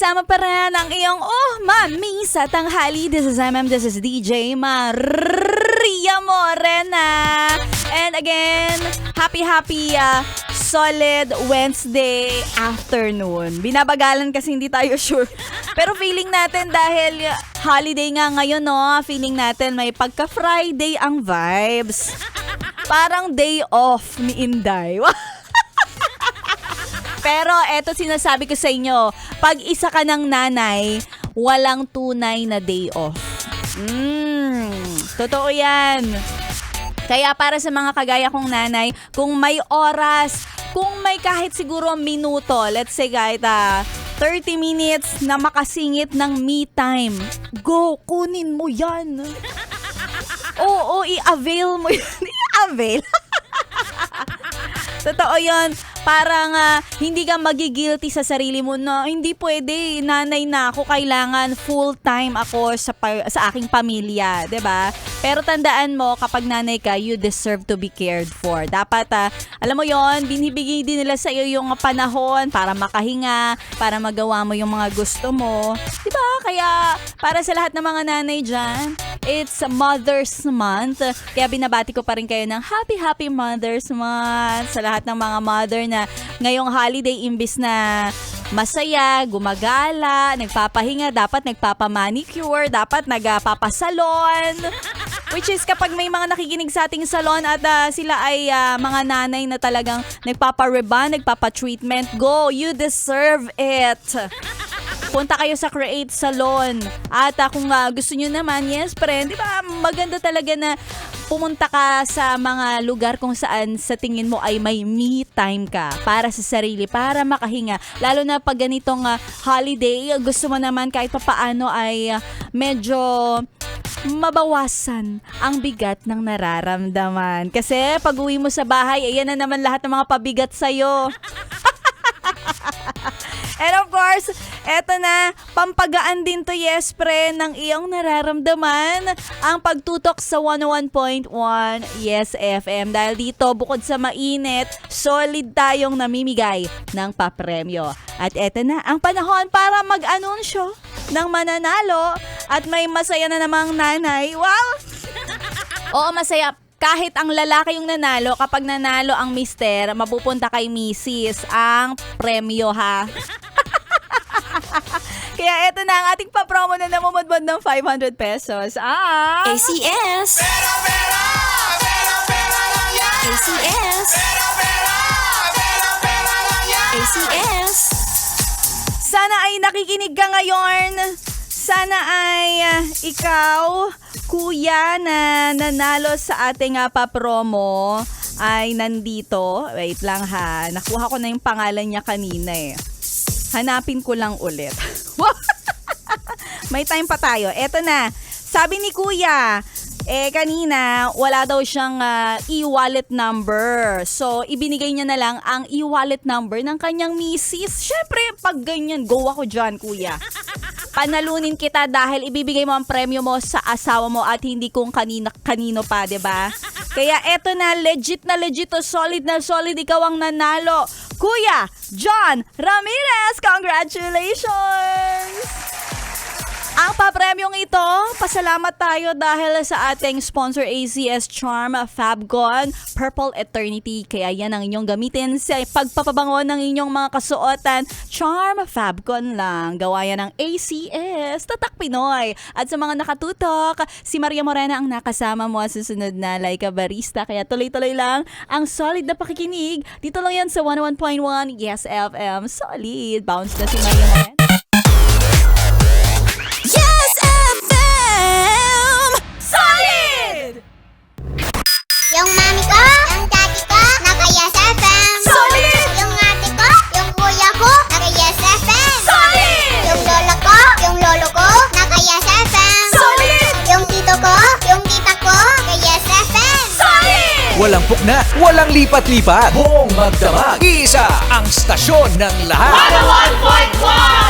kasama pa rin ang iyong mami sa tanghali. This is this is DJ Maria Morena. And again, happy solid Wednesday afternoon. Binabagalan kasi hindi tayo sure. Pero feeling natin dahil holiday nga ngayon, no? Feeling natin may pagka-Friday ang vibes. Parang day off ni Inday. Pero eto sinasabi ko sa inyo, pag isa ka ng nanay, walang tunay na day off. Totoo yan. Kaya para sa mga kagaya kong nanay, kung may oras, kung may kahit siguro minuto, let's say kahit 30 minutes na makasingit ng me time, go, kunin mo yan. Oo, i-avail mo yan. I-avail. Totoo yun. Parang hindi ka magigilty sa sarili mo na hindi pwede, nanay na ako, kailangan full-time ako sa aking pamilya, 'di ba? Pero tandaan mo, kapag nanay ka, you deserve to be cared for. Dapat, alam mo yon, binibigay din nila sa iyo yung panahon para makahinga, para magawa mo yung mga gusto mo. 'Di ba? Kaya para sa lahat ng mga nanay dyan, it's Mother's Month. Kaya binabati ko pa rin kayo ng Happy Mother's Month sa lahat ng mga mother na ngayong holiday, imbis na masaya, gumagala, nagpapahinga, dapat nagpapamanicure, dapat nagpapasalon. Which is kapag may mga nakikinig sa ating salon at sila ay mga nanay na talagang nagpapa-rebond, nagpapa-treatment, go, you deserve it. Punta kayo sa Create Salon. At kung gusto nyo naman, yes friend, di ba, maganda talaga na pumunta ka sa mga lugar kung saan sa tingin mo ay may me time ka para sa sarili, para makahinga. Lalo na pag ganitong holiday, gusto mo naman kahit papaano ay medyo mabawasan ang bigat ng nararamdaman. Kasi pag uwi mo sa bahay, ayan na naman lahat ng mga pabigat sa'yo. And of course, eto na, pampagaan din to, yes pre, ng iyong nararamdaman, ang pagtutok sa 101.1 Yes FM. Dahil dito, bukod sa mainit, solid tayong namimigay ng papremyo. At eto na, ang panahon para mag-anunsyo ng mananalo at may masaya na namang nanay. Wow! Oo, masaya. Kahit ang lalaki yung nanalo, kapag nanalo ang mister, mapupunta kay misis ang premyo, ha? Kaya eto na ang ating papromo na namumudbod ng 500 pesos. ACS! ACS! ACS! Sana ay nakikinig ka ngayon. Sana ay ikaw, kuya, na nanalo sa ating papromo ay nandito. Wait lang ha. Nakuha ko na yung pangalan niya kanina eh. Hanapin ko lang ulit. May time pa tayo. Eto na. Sabi ni kuya, kanina wala daw siyang e-wallet number. So, ibinigay niya na lang ang e-wallet number ng kanyang misis. Syempre, pag ganyan, go ako dyan, kuya. Panalunin kita dahil ibibigay mo ang premyo mo sa asawa mo at hindi kung kanino pa, 'di ba? Kaya eto na, legit to, solid na solid, ikaw ang nanalo. Kuya John Ramirez, congratulations! Ang papremyong ito, pasalamat tayo dahil sa ating sponsor ACS Charm Fabcon Purple Eternity. Kaya yan ang inyong gamitin sa pagpapabango ng inyong mga kasuotan. Charm Fabcon lang. Gawa yan ng ACS, Tatak Pinoy. At sa mga nakatutok, si Maria Morena ang nakasama mo sa susunod na Laika Barista. Kaya tuloy-tuloy lang ang solid na pakikinig. Dito lang yan sa 101.1 Yes FM. Solid. Bounce na si Maria Morena. Yes FM! Solid! Yung mami ko, yung daddy ko, naka-Yes FM. Solid! Yung ate ko, yung kuya ko, naka-Yes FM. Solid! Yung lola ko, yung lolo ko, naka-Yes FM. Solid! Yung tito ko, yung tita ko, naka-Yes FM. Solid! Walang pukna, walang lipat-lipat. Buong magdamag. Isa ang stasyon ng lahat. 101.1